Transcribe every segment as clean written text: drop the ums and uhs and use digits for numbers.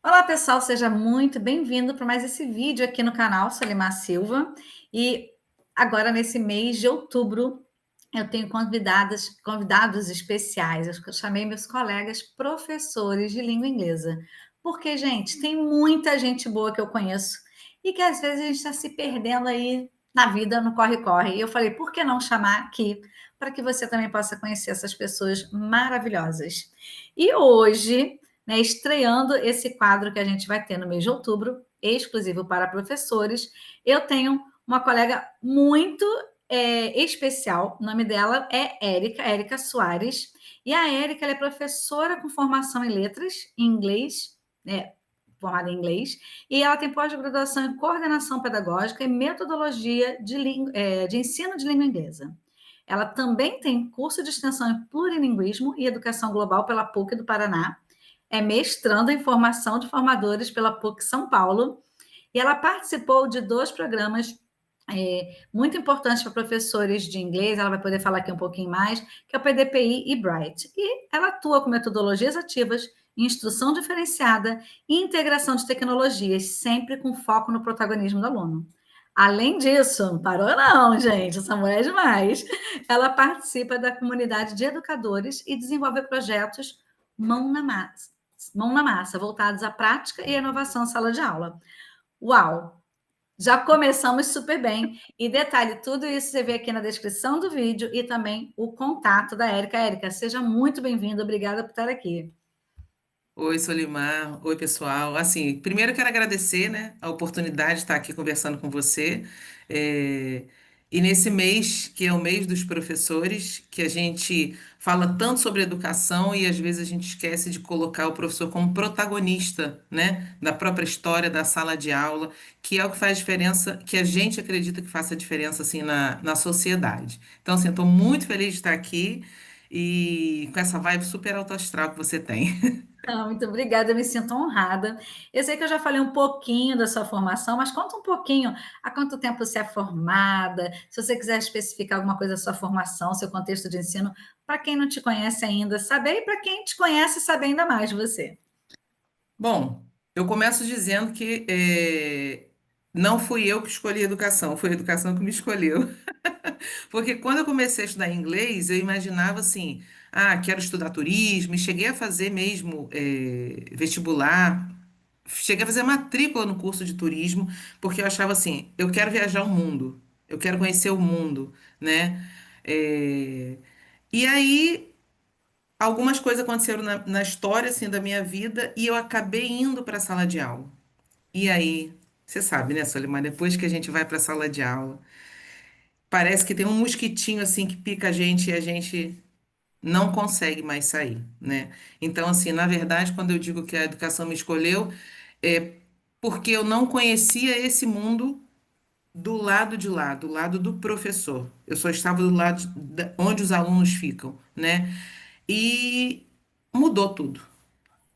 Olá, pessoal, seja muito bem-vindo para mais esse vídeo aqui no canal Solimar Silva. E agora, nesse mês de outubro, eu tenho convidados especiais. Eu chamei meus colegas professores de língua inglesa. Porque, gente, tem muita gente boa que eu conheço e que às vezes a gente está se perdendo aí na vida, no corre-corre. E eu falei, por que não chamar aqui para que você também possa conhecer essas pessoas maravilhosas? E hoje, né, estreando esse quadro que a gente vai ter no mês de outubro, exclusivo para professores, eu tenho uma colega muito especial. O nome dela é Érica Soares. E a Érica é professora com formação em letras, em inglês, formada em inglês, e ela tem pós-graduação em coordenação pedagógica e metodologia de ensino de língua inglesa. Ela também tem curso de extensão em plurilinguismo e educação global pela PUC do Paraná, é mestranda em formação de formadores pela PUC São Paulo, e ela participou de dois programas muito importantes para professores de inglês, ela vai poder falar aqui um pouquinho mais, que é o PDPI e Bright. E ela atua com metodologias ativas, instrução diferenciada e integração de tecnologias, sempre com foco no protagonismo do aluno. Além disso, não parou não, gente, essa mulher é demais. Ela participa da comunidade de educadores e desenvolve projetos mão na massa, voltados à prática e à inovação em sala de aula. Uau! Já começamos super bem. E detalhe, tudo isso você vê aqui na descrição do vídeo e também o contato da Érica. Érica, seja muito bem-vinda, obrigada por estar aqui. Oi, Solimar. Oi, pessoal. Assim, primeiro eu quero agradecer, né, a oportunidade de estar aqui conversando com você. É, E nesse mês, que é o mês dos professores, que a gente fala tanto sobre educação e às vezes a gente esquece de colocar o professor como protagonista, né, da própria história da sala de aula, que é o que faz diferença, que a gente acredita que faça diferença, assim, na sociedade. Então, assim, estou muito feliz de estar aqui e com essa vibe super alto astral que você tem. Ah, muito obrigada, eu me sinto honrada. Eu sei que eu já falei um pouquinho da sua formação, mas conta um pouquinho há quanto tempo você é formada, se você quiser especificar alguma coisa da sua formação, seu contexto de ensino, para quem não te conhece ainda saber, e para quem te conhece saber ainda mais de você. Bom, eu começo dizendo que não fui eu que escolhi a educação, foi a educação que me escolheu. Porque quando eu comecei a estudar inglês, eu imaginava assim, quero estudar turismo, e cheguei a fazer mesmo vestibular, cheguei a fazer matrícula no curso de turismo, porque eu achava assim, eu quero viajar o mundo, eu quero conhecer o mundo, né? Eh, E aí algumas coisas aconteceram na história assim da minha vida e eu acabei indo para a sala de aula. E aí, você sabe, né, Solimar, depois que a gente vai para a sala de aula, parece que tem um mosquitinho assim que pica a gente e a gente não consegue mais sair, né? Então, assim, na verdade, quando eu digo que a educação me escolheu, é porque eu não conhecia esse mundo do lado de lá, do lado do professor. Eu só estava do lado onde os alunos ficam, né? E mudou tudo.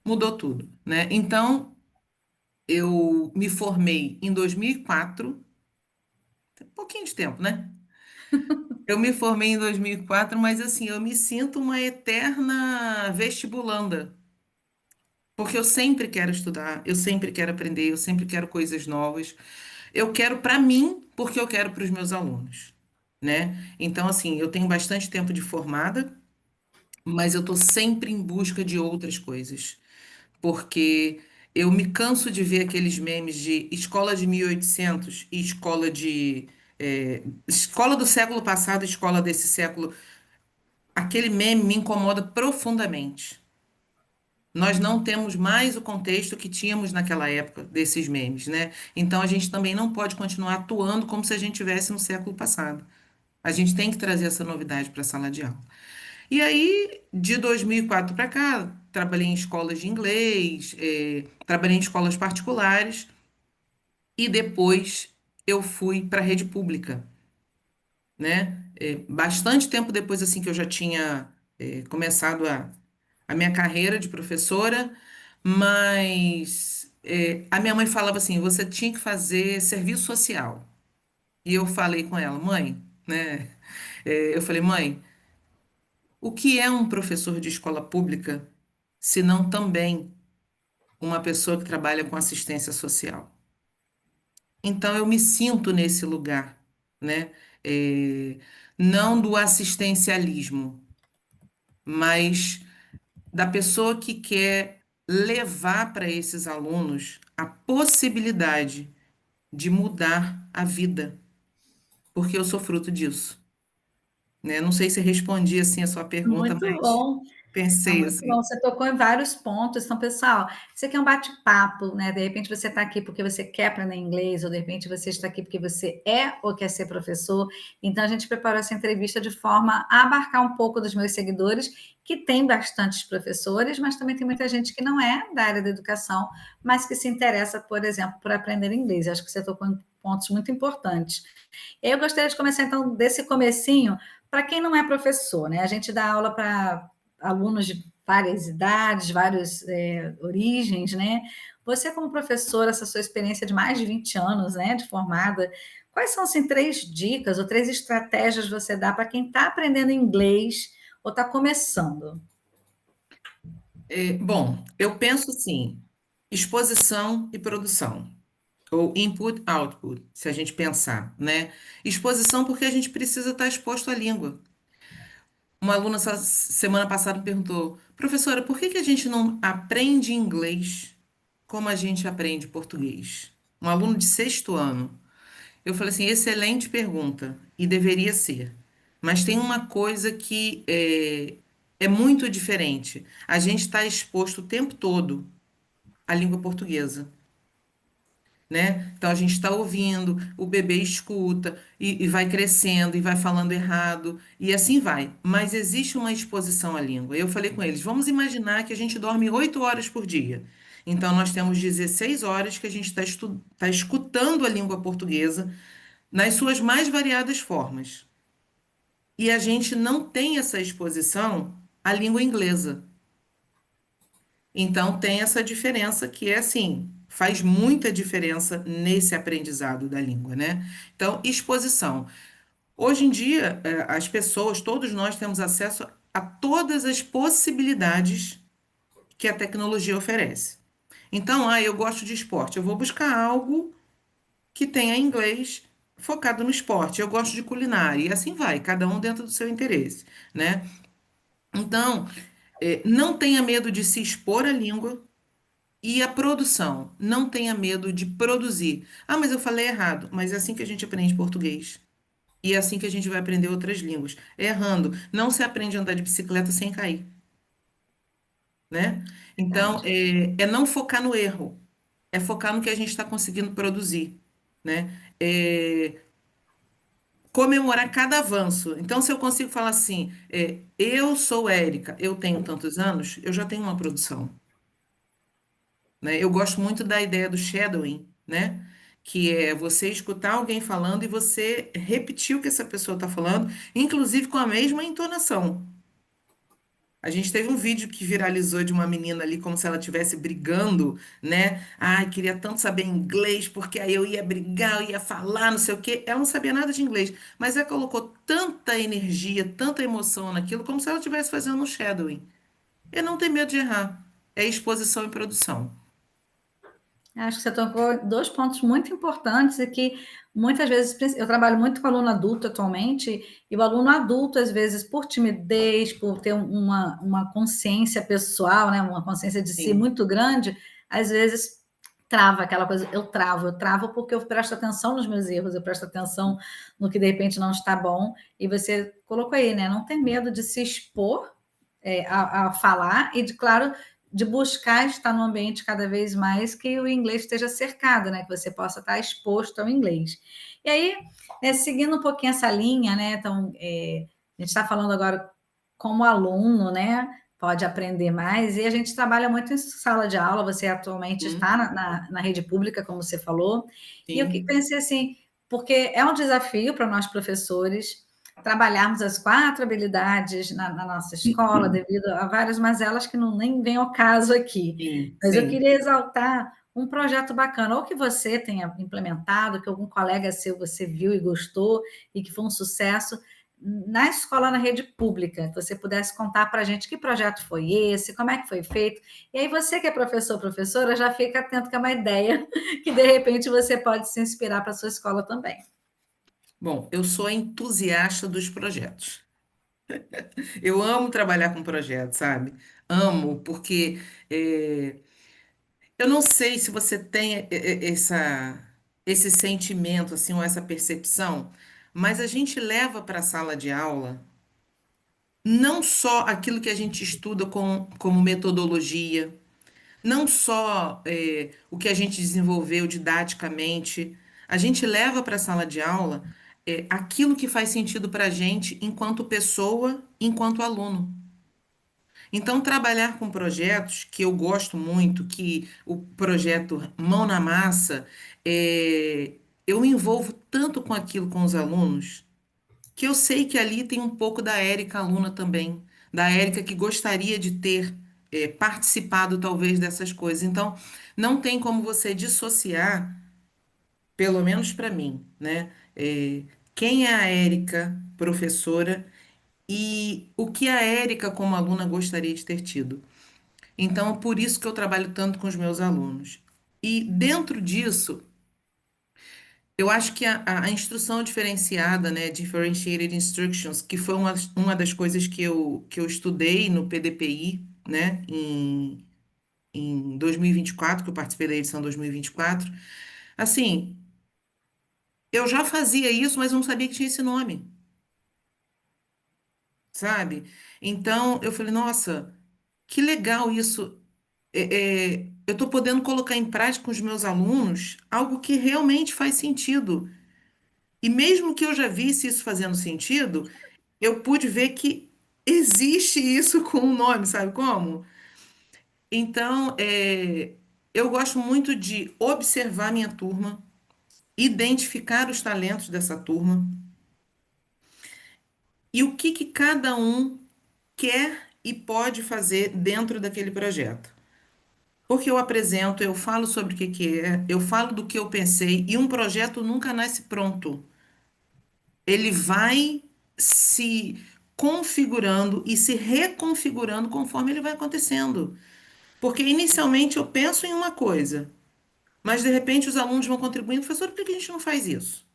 Mudou tudo, né? Então, eu me formei em 2004, tem um pouquinho de tempo, né? Eu me formei em 2004, mas assim, eu me sinto uma eterna vestibulanda, porque eu sempre quero estudar, eu sempre quero aprender, eu sempre quero coisas novas. Eu quero para mim, porque eu quero para os meus alunos, né? Então, assim, eu tenho bastante tempo de formada, mas eu estou sempre em busca de outras coisas. Porque eu me canso de ver aqueles memes de escola de 1800 e escola do século passado, e escola desse século. Aquele meme me incomoda profundamente. Nós não temos mais o contexto que tínhamos naquela época desses memes, né? Então a gente também não pode continuar atuando como se a gente tivesse no século passado. A gente tem que trazer essa novidade para a sala de aula. E aí, de 2004 para cá, trabalhei em escolas de inglês, trabalhei em escolas particulares e depois eu fui para a rede pública, né? Bastante tempo depois, assim, que eu já tinha começado a minha carreira de professora, mas a minha mãe falava assim, você tinha que fazer serviço social. E eu falei com ela, mãe, né? Eu falei, mãe, o que é um professor de escola pública, se não também uma pessoa que trabalha com assistência social. Então, eu me sinto nesse lugar, né? É, não do assistencialismo, mas da pessoa que quer levar para esses alunos a possibilidade de mudar a vida, porque eu sou fruto disso, né? Não sei se respondi assim a sua pergunta, Muito mas bom. Não, pensei muito bom. assim. Você tocou em vários pontos. Então, pessoal, isso aqui é um bate-papo, né? De repente você está aqui porque você quer aprender inglês, ou de repente você está aqui porque você é ou quer ser professor. Então, a gente preparou essa entrevista de forma a abarcar um pouco dos meus seguidores, que tem bastantes professores, mas também tem muita gente que não é da área da educação, mas que se interessa, por exemplo, por aprender inglês. Acho que você tocou em pontos muito importantes. Eu gostaria de começar, então, desse comecinho, para quem não é professor, né? A gente dá aula para alunos de várias idades, várias origens, né? Você, como professora, essa sua experiência de mais de 20 anos, né, de formada, quais são, assim, três dicas ou três estratégias você dá para quem está aprendendo inglês ou está começando? Bom, eu penso assim, exposição e produção, ou input, output, se a gente pensar, né? Exposição porque a gente precisa estar exposto à língua. Uma aluna essa semana passada me perguntou, professora, por que que a gente não aprende inglês como a gente aprende português? Um aluno de sexto ano. Eu falei assim, excelente pergunta, e deveria ser. Mas tem uma coisa que é muito diferente. A gente está exposto o tempo todo à língua portuguesa, né? Então a gente está ouvindo, o bebê escuta e vai crescendo e vai falando errado e assim vai. Mas existe uma exposição à língua. Eu falei com eles, vamos imaginar que a gente dorme 8 horas por dia. Então nós temos 16 horas que a gente está escutando a língua portuguesa nas suas mais variadas formas. E a gente não tem essa exposição à língua inglesa. Então, tem essa diferença que é assim, faz muita diferença nesse aprendizado da língua, né? Então, exposição. Hoje em dia, as pessoas, todos nós temos acesso a todas as possibilidades que a tecnologia oferece. Então, eu gosto de esporte, eu vou buscar algo que tenha inglês focado no esporte. Eu gosto de culinária, e assim vai, cada um dentro do seu interesse, né? Então, não tenha medo de se expor à língua. E a produção, não tenha medo de produzir. Ah, mas eu falei errado. Mas é assim que a gente aprende português. E é assim que a gente vai aprender outras línguas. Errando. Não se aprende a andar de bicicleta sem cair, né? Então, Verdade. é não focar no erro. É focar no que a gente está conseguindo produzir, né? É comemorar cada avanço. Então, se eu consigo falar assim, eu sou Érica, eu tenho tantos anos, eu já tenho uma produção. Né? Eu gosto muito da ideia do shadowing, né? Que é você escutar alguém falando e você repetir o que essa pessoa está falando, inclusive com a mesma entonação. A gente teve um vídeo que viralizou de uma menina ali como se ela estivesse brigando, né? Ai, queria tanto saber inglês, porque aí eu ia brigar, eu ia falar, não sei o quê. Ela não sabia nada de inglês, mas ela colocou tanta energia, tanta emoção naquilo, como se ela estivesse fazendo um shadowing. E não tem medo de errar. É exposição e produção. Acho que você tocou dois pontos muito importantes e que muitas vezes eu trabalho muito com aluno adulto atualmente, e o aluno adulto, às vezes, por timidez, por ter uma consciência pessoal, né, uma consciência de si Sim. muito grande, às vezes trava aquela coisa, eu travo porque eu presto atenção nos meus erros, eu presto atenção no que de repente não está bom, e você colocou aí, né? Não ter medo de se expor a falar e, de claro, de buscar estar num ambiente cada vez mais que o inglês esteja cercado, né? Que você possa estar exposto ao inglês. E aí, seguindo um pouquinho essa linha, né? Então, a gente está falando agora como aluno, né? Pode aprender mais, e a gente trabalha muito em sala de aula. Você atualmente está Hum, na rede pública, como você falou, e eu sim. pensei assim, porque é um desafio para nós professores trabalharmos as quatro habilidades na nossa escola, devido a várias mazelas que não nem vem ao caso aqui. Sim, Mas eu sim. queria exaltar um projeto bacana, ou que você tenha implementado, que algum colega seu você viu e gostou, e que foi um sucesso, na escola, na rede pública, que você pudesse contar para a gente que projeto foi esse, como é que foi feito. E aí você que é professor, professora, já fica atento que é uma ideia que de repente você pode se inspirar para a sua escola também. Bom, eu sou entusiasta dos projetos. Eu amo trabalhar com projetos, sabe? Amo, porque eh, eu não sei se você tem esse sentimento, assim, ou essa percepção, mas a gente leva para a sala de aula não só aquilo que a gente estuda como metodologia, não só o que a gente desenvolveu didaticamente, a gente leva para a sala de aula aquilo que faz sentido para a gente enquanto pessoa, enquanto aluno. Então, trabalhar com projetos que eu gosto muito, que o projeto Mão na Massa, eu me envolvo tanto com aquilo com os alunos, que eu sei que ali tem um pouco da Érica aluna também, da Érica que gostaria de ter participado talvez dessas coisas. Então, não tem como você dissociar, pelo menos para mim, né? Quem é a Érica, professora, e o que a Érica, como aluna, gostaria de ter tido. Então, por isso que eu trabalho tanto com os meus alunos. E dentro disso, eu acho que a instrução diferenciada, né, Differentiated Instructions, que foi uma das coisas que eu estudei no PDPI, né, em 2024, que eu participei da edição 2024, assim, eu já fazia isso, mas não sabia que tinha esse nome, sabe? Então, eu falei, nossa, que legal isso. Eu estou podendo colocar em prática com os meus alunos algo que realmente faz sentido. E mesmo que eu já visse isso fazendo sentido, eu pude ver que existe isso com um nome, sabe como? Então, eu gosto muito de observar minha turma, identificar os talentos dessa turma e o que que cada um quer e pode fazer dentro daquele projeto. Porque eu apresento, eu falo sobre o que que é, eu falo do que eu pensei e um projeto nunca nasce pronto. Ele vai se configurando e se reconfigurando conforme ele vai acontecendo. Porque inicialmente eu penso em uma coisa, mas de repente os alunos vão contribuindo, professor, por que que a gente não faz isso?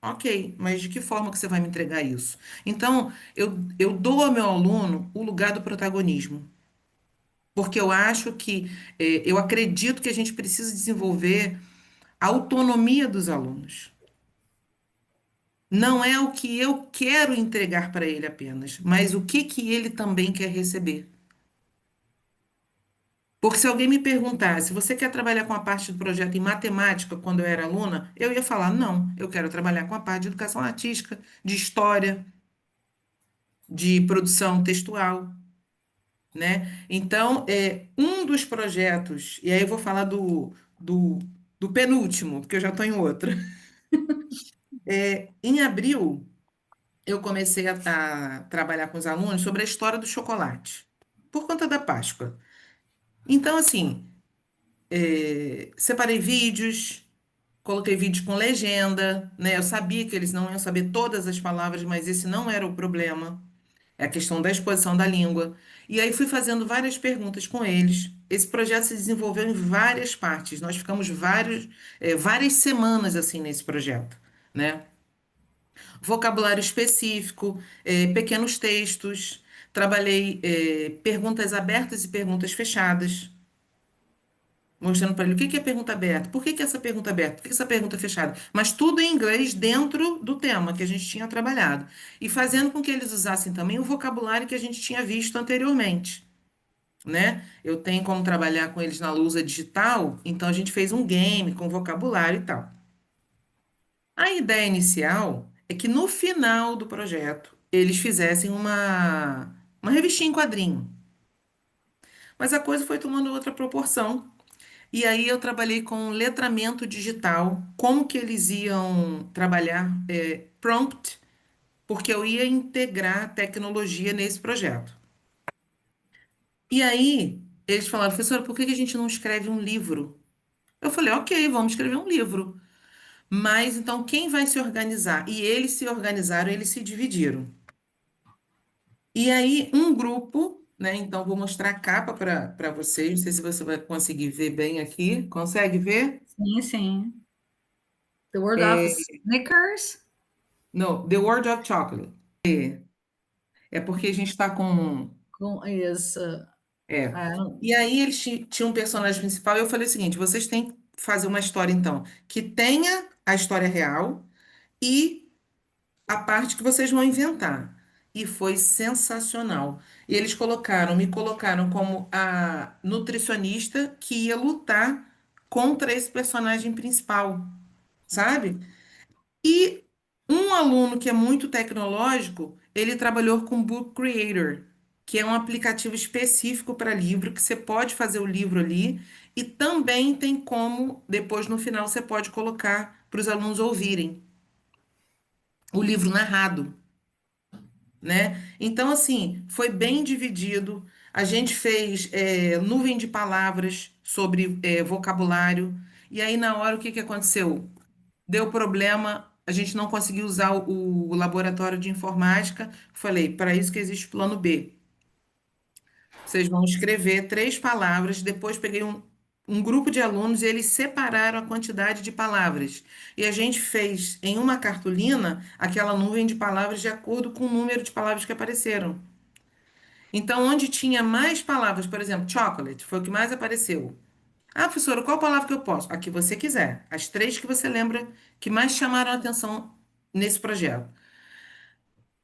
Ok, mas de que forma que você vai me entregar isso? Então, eu dou ao meu aluno o lugar do protagonismo, porque eu acho que, eu acredito que a gente precisa desenvolver a autonomia dos alunos. Não é o que eu quero entregar para ele apenas, mas o que que ele também quer receber. Porque se alguém me perguntasse, você quer trabalhar com a parte do projeto em matemática quando eu era aluna? Eu ia falar, não, eu quero trabalhar com a parte de educação artística, de história, de produção textual, né? Então, um dos projetos, e aí eu vou falar do penúltimo, porque eu já estou em outra. Em abril, eu comecei a trabalhar com os alunos sobre a história do chocolate, por conta da Páscoa. Então, assim, separei vídeos, coloquei vídeos com legenda, né? Eu sabia que eles não iam saber todas as palavras, mas esse não era o problema. É a questão da exposição da língua. E aí fui fazendo várias perguntas com eles. Esse projeto se desenvolveu em várias partes. Nós ficamos várias semanas assim nesse projeto, né? Vocabulário específico, pequenos textos. Trabalhei, perguntas abertas e perguntas fechadas, mostrando para ele o que que é pergunta aberta, por que que essa pergunta aberta, por que que essa pergunta fechada, mas tudo em inglês dentro do tema que a gente tinha trabalhado e fazendo com que eles usassem também o vocabulário que a gente tinha visto anteriormente, né? Eu tenho como trabalhar com eles na lousa digital, então a gente fez um game com vocabulário e tal. A ideia inicial é que no final do projeto eles fizessem uma revistinha em quadrinho, mas a coisa foi tomando outra proporção. E aí eu trabalhei com letramento digital, como que eles iam trabalhar prompt, porque eu ia integrar tecnologia nesse projeto. E aí eles falaram, professora, por que que a gente não escreve um livro? Eu falei, ok, vamos escrever um livro. Mas então quem vai se organizar? E eles se organizaram, eles se dividiram. E aí um grupo, né? Então vou mostrar a capa para vocês. Não sei se você vai conseguir ver bem aqui. Consegue ver? Sim, sim. The World of É, Snickers. no, The World of Chocolate. É porque a gente está com. Com isso. É. É, E aí eles tinham um personagem principal e eu falei o seguinte: vocês têm que fazer uma história, então, que tenha a história real e a parte que vocês vão inventar. E foi sensacional. E eles me colocaram como a nutricionista que ia lutar contra esse personagem principal, sabe? E um aluno que é muito tecnológico, ele trabalhou com Book Creator, que é um aplicativo específico para livro, que você pode fazer o livro ali, e também tem como, depois no final, você pode colocar para os alunos ouvirem o livro narrado, né? Então, assim, foi bem dividido. A gente fez nuvem de palavras sobre vocabulário, e aí na hora o que que aconteceu? Deu problema, a gente não conseguiu usar o laboratório de informática. Falei, para isso que existe o plano B. Vocês vão escrever 3 palavras. Depois peguei um grupo de alunos e eles separaram a quantidade de palavras. E a gente fez em uma cartolina aquela nuvem de palavras de acordo com o número de palavras que apareceram. Então, onde tinha mais palavras, por exemplo, chocolate, foi o que mais apareceu. Ah, professora, qual palavra que eu posso? A que você quiser. As 3 que você lembra que mais chamaram a atenção nesse projeto.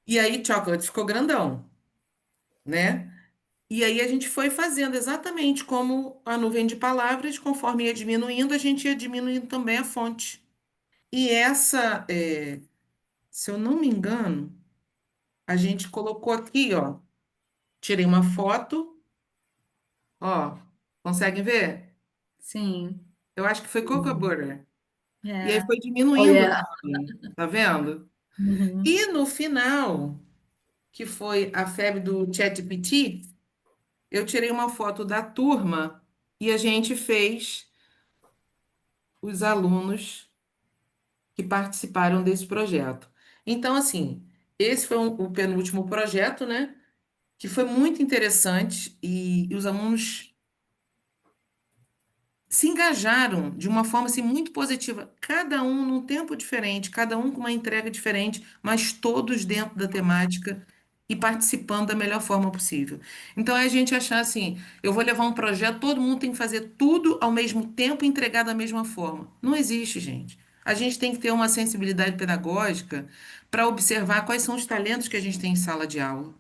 E aí, chocolate ficou grandão, né? E aí a gente foi fazendo exatamente como a nuvem de palavras, conforme ia diminuindo, a gente ia diminuindo também a fonte. E essa, se eu não me engano, a gente colocou aqui, ó, tirei uma foto, ó, conseguem ver? sim. Eu acho que foi Cocoa Butter. E aí É. foi Oh, diminuindo yeah. também, tá vendo? Uhum. E no final, que foi a febre do ChatGPT, eu tirei uma foto da turma e a gente fez os alunos que participaram desse projeto. Então, assim, esse foi o penúltimo projeto, né? Que foi muito interessante e os alunos se engajaram de uma forma assim, muito positiva, cada um num tempo diferente, cada um com uma entrega diferente, mas todos dentro da temática e participando da melhor forma possível. Então é a gente achar assim, eu vou levar um projeto, todo mundo tem que fazer tudo ao mesmo tempo e entregar da mesma forma. Não existe, gente. A gente tem que ter uma sensibilidade pedagógica para observar quais são os talentos que a gente tem em sala de aula,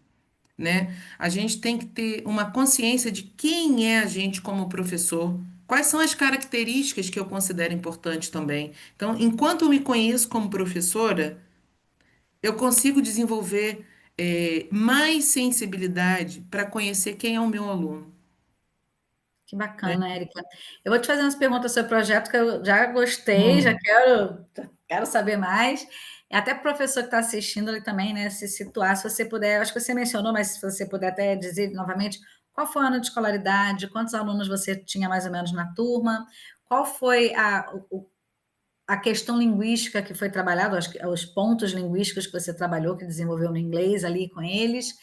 né? A gente tem que ter uma consciência de quem é a gente como professor, quais são as características que eu considero importantes também. Então, enquanto eu me conheço como professora, eu consigo desenvolver mais sensibilidade para conhecer quem é o meu aluno, Que né? bacana, Érica. Eu vou te fazer umas perguntas sobre o projeto que eu já gostei, Hum, já quero saber mais. E até para o professor que está assistindo ele também, né, se situar, se você puder, acho que você mencionou, mas se você puder até dizer novamente, qual foi o ano de escolaridade, quantos alunos você tinha mais ou menos na turma, qual foi a questão linguística que foi trabalhada, os pontos linguísticos que você trabalhou, que desenvolveu no inglês ali com eles,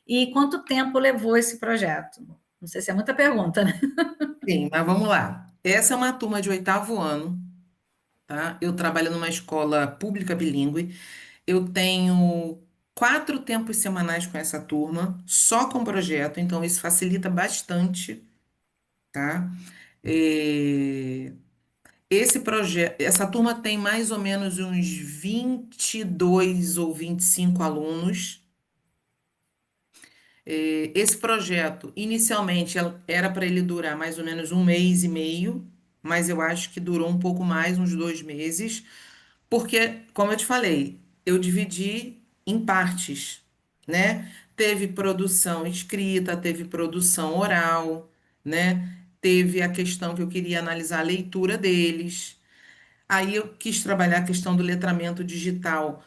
e quanto tempo levou esse projeto? Não sei se é muita pergunta, né? sim, mas vamos lá. Essa é uma turma de 8º ano, tá? Eu trabalho numa escola pública bilíngue. Eu tenho 4 tempos semanais com essa turma, só com projeto, então isso facilita bastante, tá? Eh, Esse projeto, essa turma tem mais ou menos uns 22 ou 25 alunos. Esse projeto, inicialmente, era para ele durar mais ou menos um mês e meio, mas eu acho que durou um pouco mais, uns 2 meses. Porque, como eu te falei, eu dividi em partes, né? Teve produção escrita, teve produção oral, né? Teve a questão que eu queria analisar a leitura deles. Aí eu quis trabalhar a questão do letramento digital,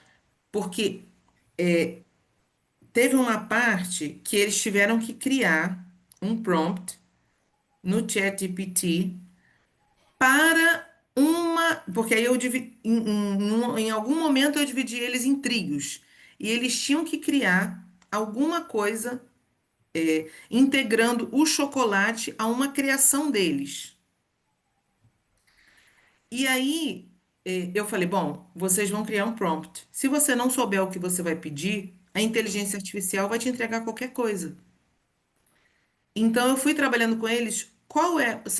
porque teve uma parte que eles tiveram que criar um prompt no ChatGPT para uma. porque aí em algum momento eu dividi eles em trios. E eles tinham que criar alguma coisa integrando o chocolate a uma criação deles. E aí eu falei, bom, vocês vão criar um prompt. Se você não souber o que você vai pedir, a inteligência artificial vai te entregar qualquer coisa. Então eu fui trabalhando com eles.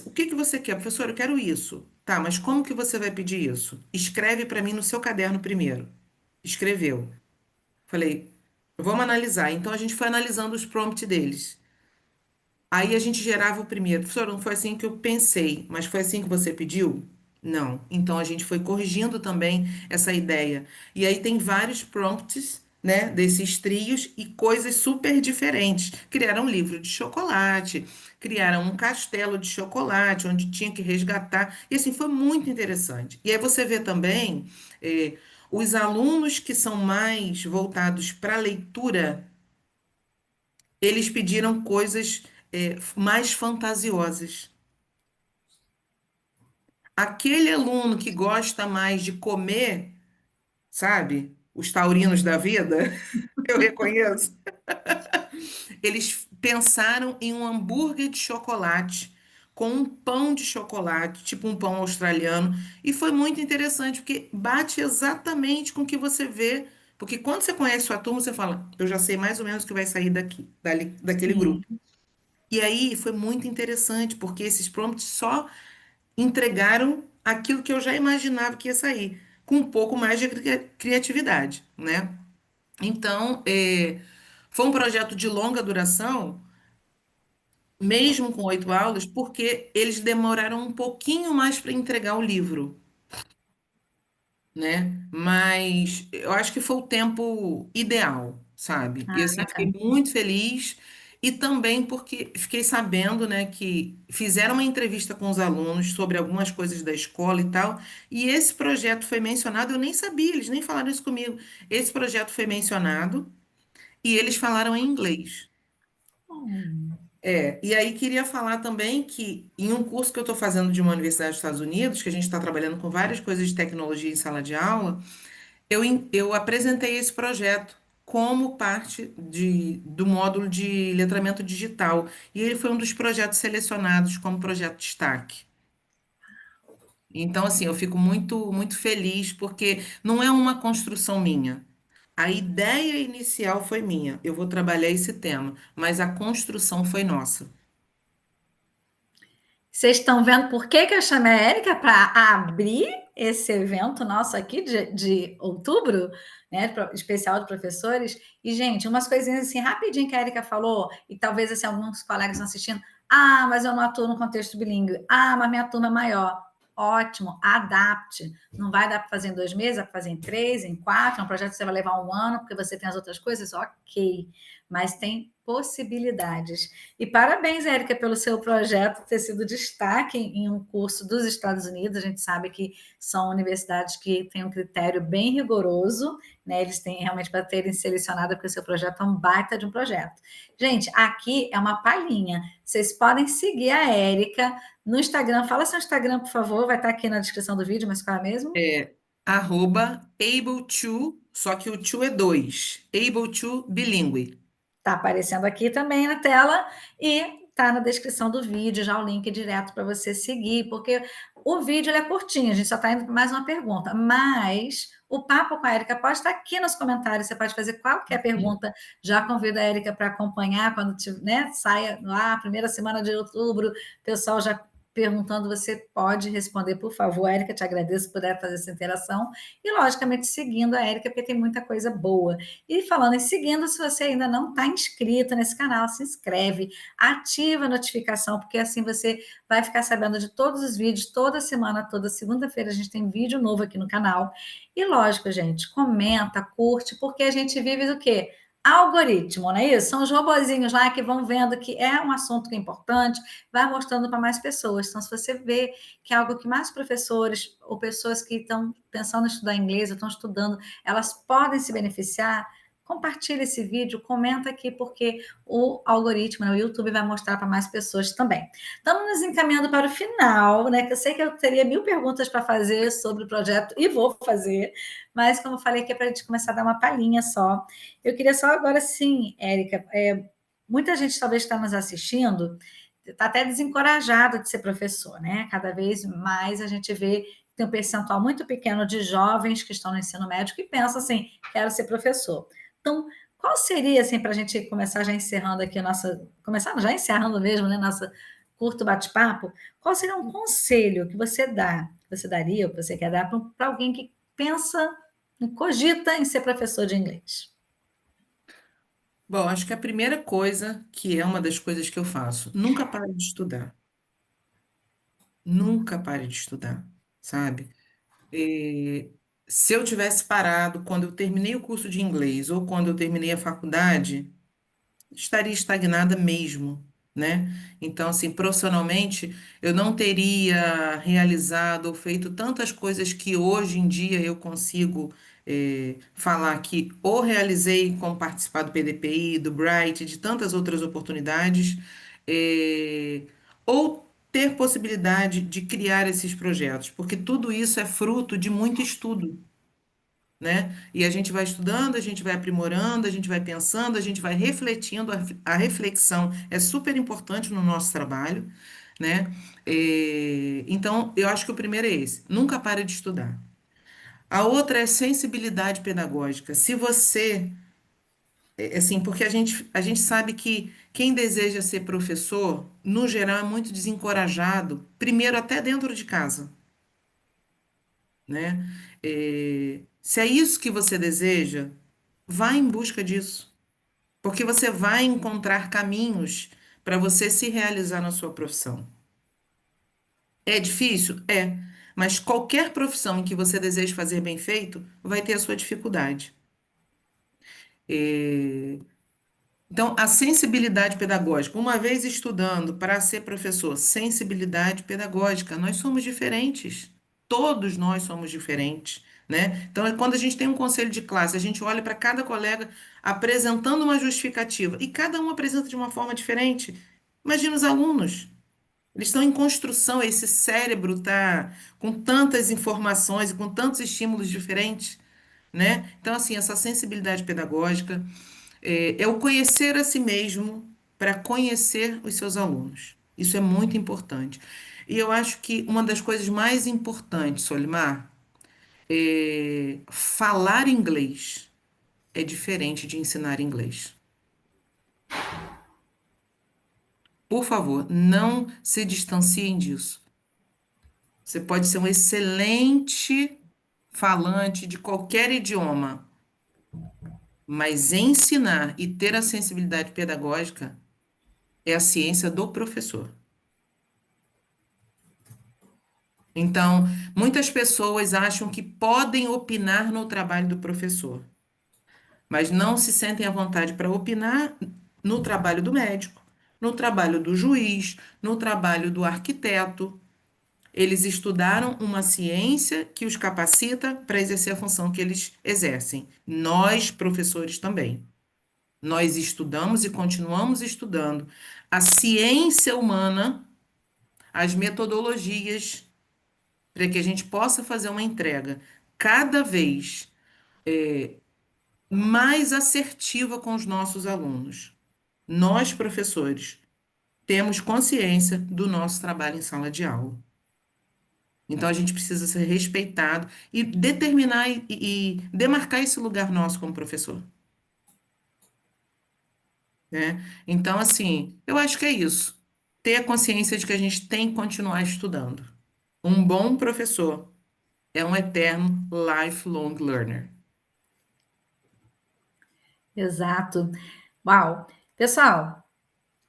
O que que você quer, professor? Eu quero isso. Tá, mas como que você vai pedir isso? Escreve para mim no seu caderno primeiro. Escreveu. Falei, vamos analisar. Então a gente foi analisando os prompts deles. Aí a gente gerava o primeiro. Professor, não foi assim que eu pensei, mas foi assim que você pediu? Não. Então a gente foi corrigindo também essa ideia. E aí tem vários prompts, né, desses trios e coisas super diferentes. Criaram um livro de chocolate, criaram um castelo de chocolate, onde tinha que resgatar. E assim, foi muito interessante. E aí você vê também os alunos que são mais voltados para a leitura, eles pediram coisas mais fantasiosas. Aquele aluno que gosta mais de comer, sabe? Os taurinos da vida, eu reconheço. Eles pensaram em um hambúrguer de chocolate com um pão de chocolate, tipo um pão australiano, e foi muito interessante porque bate exatamente com o que você vê. Porque quando você conhece sua turma, você fala, eu já sei mais ou menos o que vai sair daquele Sim. grupo. E aí foi muito interessante, porque esses prompts só entregaram aquilo que eu já imaginava que ia sair, com um pouco mais de criatividade, né? Então, foi um projeto de longa duração, mesmo com 8 aulas, porque eles demoraram um pouquinho mais para entregar o livro, né? Mas eu acho que foi o tempo ideal, sabe? E Ah, assim, eu fiquei bacana. muito feliz e também porque fiquei sabendo, né, que fizeram uma entrevista com os alunos sobre algumas coisas da escola e tal, e esse projeto foi mencionado, eu nem sabia, eles nem falaram isso comigo. Esse projeto foi mencionado e eles falaram em inglês. Hum. E aí queria falar também que em um curso que eu estou fazendo de uma universidade dos Estados Unidos, que a gente está trabalhando com várias coisas de tecnologia em sala de aula, eu apresentei esse projeto como parte do módulo de letramento digital. E ele foi um dos projetos selecionados como projeto destaque. Então, assim, eu fico muito, muito feliz, porque não é uma construção minha. A ideia inicial foi minha. Eu vou trabalhar esse tema, mas a construção foi nossa. Vocês estão vendo por que que eu chamei a Érica para abrir esse evento nosso aqui de outubro, né? Especial de professores. E, gente, umas coisinhas assim, rapidinho que a Érica falou, e talvez assim, alguns colegas estão assistindo. Ah, mas eu não atuo no contexto bilíngue. Ah, mas minha turma é maior. Ótimo, adapte. Não vai dar para fazer em 2 meses, dá para fazer em 3, em 4. É um projeto que você vai levar um ano, porque você tem as outras coisas, ok. Mas tem possibilidades. E parabéns, Érica, pelo seu projeto ter sido destaque em um curso dos Estados Unidos. A gente sabe que são universidades que têm um critério bem rigoroso, né? Eles têm realmente para terem selecionado, porque o seu projeto é um baita de um projeto. Gente, aqui é uma palhinha. Vocês podem seguir a Érica no Instagram. Fala seu Instagram, por favor, vai estar aqui na descrição do vídeo, mas qual é mesmo? É @able to, só que o to é dois. Able to bilíngue. Está aparecendo aqui também na tela e está na descrição do vídeo já o link direto para você seguir, porque o vídeo é curtinho, a gente só está indo para mais uma pergunta, mas o papo com a Érica pode estar aqui nos comentários, você pode fazer qualquer pergunta, já convido a Érica para acompanhar quando né, saia lá, primeira semana de outubro, o pessoal já perguntando, você pode responder, por favor, Érica, te agradeço por poder fazer essa interação, e logicamente seguindo a Érica, porque tem muita coisa boa. E falando em seguindo, se você ainda não está inscrito nesse canal, se inscreve, ativa a notificação, porque assim você vai ficar sabendo de todos os vídeos, toda semana, toda segunda-feira a gente tem vídeo novo aqui no canal. E lógico, gente, comenta, curte, porque a gente vive do quê? Algoritmo, não é isso? São os robozinhos lá que vão vendo que é um assunto que é importante, vai mostrando para mais pessoas. Então, se você vê que é algo que mais professores ou pessoas que estão pensando em estudar inglês ou estão estudando, elas podem se beneficiar, compartilha esse vídeo, comenta aqui, porque o algoritmo, né, o YouTube vai mostrar para mais pessoas também. Estamos nos encaminhando para o final, né? Que eu sei que eu teria 1000 perguntas para fazer sobre o projeto e vou fazer, mas como eu falei aqui, é para a gente começar a dar uma palhinha só. Eu queria só agora sim, Érica, muita gente talvez está nos assistindo, está até desencorajada de ser professor, né? Cada vez mais a gente vê que tem um percentual muito pequeno de jovens que estão no ensino médio que pensam assim, quero ser professor. Então, qual seria, assim, para a gente começar já encerrando aqui a nossa... Começar já encerrando mesmo, né? Nossa curto bate-papo. Qual seria um conselho que você dá, que você daria, ou que você quer dar para alguém que pensa, cogita em ser professor de inglês? Bom, acho que a primeira coisa, que é uma das coisas que eu faço, nunca pare de estudar. Nunca pare de estudar, sabe? Eh, Se eu tivesse parado quando eu terminei o curso de inglês ou quando eu terminei a faculdade, estaria estagnada mesmo, né? Então, assim, profissionalmente, eu não teria realizado ou feito tantas coisas que hoje em dia eu consigo falar que ou realizei como participar do PDPI, do Bright, de tantas outras oportunidades, eh, ou ter possibilidade de criar esses projetos, porque tudo isso é fruto de muito estudo, né? E a gente vai estudando, a gente vai aprimorando, a gente vai pensando, a gente vai refletindo. A reflexão é super importante no nosso trabalho, né? Então, eu acho que o primeiro é esse: nunca pare de estudar. A outra é sensibilidade pedagógica. Se você, assim, porque a gente sabe que quem deseja ser professor, no geral, é muito desencorajado, primeiro até dentro de casa, né? Se é isso que você deseja, vá em busca disso, porque você vai encontrar caminhos para você se realizar na sua profissão. É difícil? É, mas qualquer profissão em que você deseje fazer bem feito, vai ter a sua dificuldade. É, Então, a sensibilidade pedagógica, uma vez estudando para ser professor, sensibilidade pedagógica, nós somos diferentes. Todos nós somos diferentes, né? Então, é quando a gente tem um conselho de classe, a gente olha para cada colega apresentando uma justificativa e cada um apresenta de uma forma diferente. Imagina os alunos. Eles estão em construção, esse cérebro está com tantas informações e com tantos estímulos diferentes, né? Então, assim, essa sensibilidade pedagógica é o conhecer a si mesmo para conhecer os seus alunos. Isso é muito importante. E eu acho que uma das coisas mais importantes, Solimar, é falar inglês é diferente de ensinar inglês. Por favor, não se distanciem disso. Você pode ser um excelente falante de qualquer idioma, mas ensinar e ter a sensibilidade pedagógica é a ciência do professor. Então, muitas pessoas acham que podem opinar no trabalho do professor, mas não se sentem à vontade para opinar no trabalho do médico, no trabalho do juiz, no trabalho do arquiteto. Eles estudaram uma ciência que os capacita para exercer a função que eles exercem. Nós, professores, também. Nós estudamos e continuamos estudando a ciência humana, as metodologias, para que a gente possa fazer uma entrega cada vez mais assertiva com os nossos alunos. Nós, professores, temos consciência do nosso trabalho em sala de aula. Então, a gente precisa ser respeitado e determinar e demarcar esse lugar nosso como professor, né? Então, assim, eu acho que é isso. Ter a consciência de que a gente tem que continuar estudando. Um bom professor é um eterno lifelong learner. Exato. Uau! Pessoal,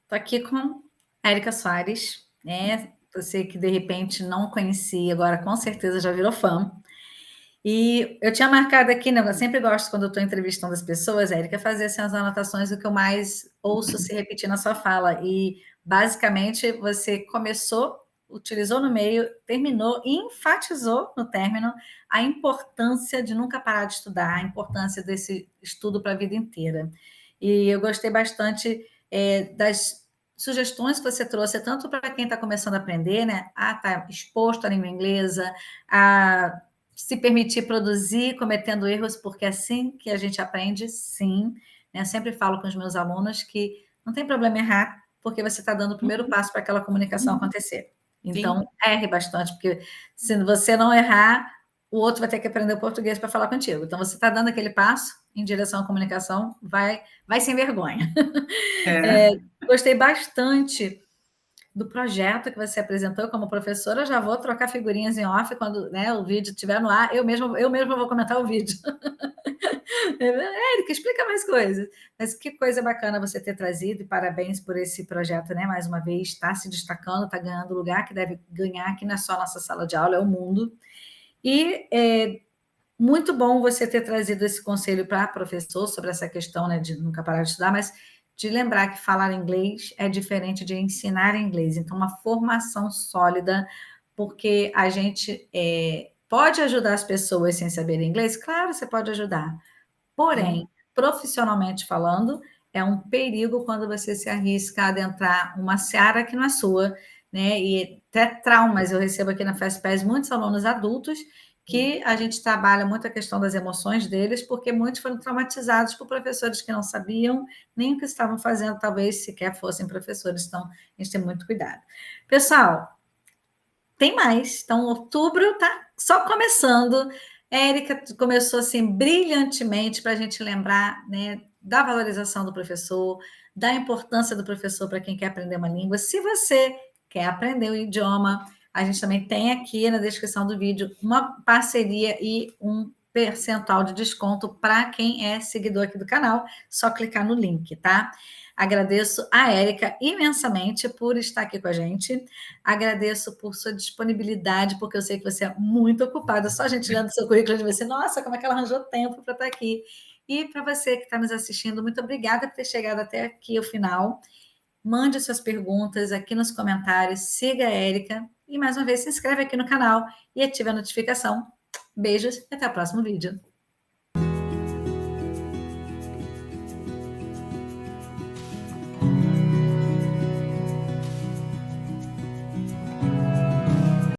estou aqui com a Érica Soares, né? Você que de repente não conhecia, agora com certeza já virou fã. E eu tinha marcado aqui, né? Eu sempre gosto quando eu estou entrevistando as pessoas, Érica, fazer assim, as anotações do que eu mais ouço se repetir na sua fala. E basicamente você começou utilizou no meio, terminou e enfatizou no término a importância de nunca parar de estudar, a importância desse estudo para a vida inteira. E eu gostei bastante das sugestões que você trouxe, tanto para quem está começando a aprender, né? A estar exposto à língua inglesa, a se permitir produzir cometendo erros, porque é assim que a gente aprende, sim. Né? Eu sempre falo com os meus alunos que não tem problema errar, porque você está dando o primeiro passo para aquela comunicação acontecer. Então, Sim, erre bastante, porque se você não errar, o outro vai ter que aprender o português para falar contigo. Então, você está dando aquele passo em direção à comunicação, vai sem vergonha. é. Gostei bastante do projeto que você apresentou como professora. Já vou trocar figurinhas em off quando, né, o vídeo estiver no ar. Eu mesma vou comentar o vídeo. Érica, explica mais coisas. Mas que coisa bacana você ter trazido, e parabéns por esse projeto, né? Mais uma vez, está se destacando, está ganhando lugar que deve ganhar, que não é só a nossa sala de aula, é o mundo. E muito bom você ter trazido esse conselho para professor sobre essa questão, né, de nunca parar de estudar, mas de lembrar que falar inglês é diferente de ensinar inglês. Então, uma formação sólida, porque a gente pode ajudar as pessoas sem saber inglês? Claro, você pode ajudar. Sim. Porém, profissionalmente falando, é um perigo quando você se arrisca a adentrar uma seara que não é sua, né? E até traumas. Eu recebo aqui na FESPES muitos alunos adultos que a gente trabalha muito a questão das emoções deles, porque muitos foram traumatizados por professores que não sabiam nem o que estavam fazendo, talvez sequer fossem professores. Então, a gente tem muito cuidado. Pessoal, tem mais. Então, outubro está só começando. Érica começou assim brilhantemente para a gente lembrar, né, da valorização do professor, da importância do professor para quem quer aprender uma língua. Se você quer aprender o idioma, a gente também tem aqui na descrição do vídeo uma parceria e um percentual de desconto para quem é seguidor aqui do canal. Só clicar no link, tá? Agradeço a Érica imensamente por estar aqui com a gente. Agradeço por sua disponibilidade, porque eu sei que você é muito ocupada. Só a gente lendo seu currículo, a gente vai dizer, nossa, como é que ela arranjou tempo para estar aqui. E para você que está nos assistindo, muito obrigada por ter chegado até aqui ao final. Mande suas perguntas aqui nos comentários, siga a Érica e, mais uma vez, se inscreve aqui no canal e ative a notificação. Beijos e até o próximo vídeo.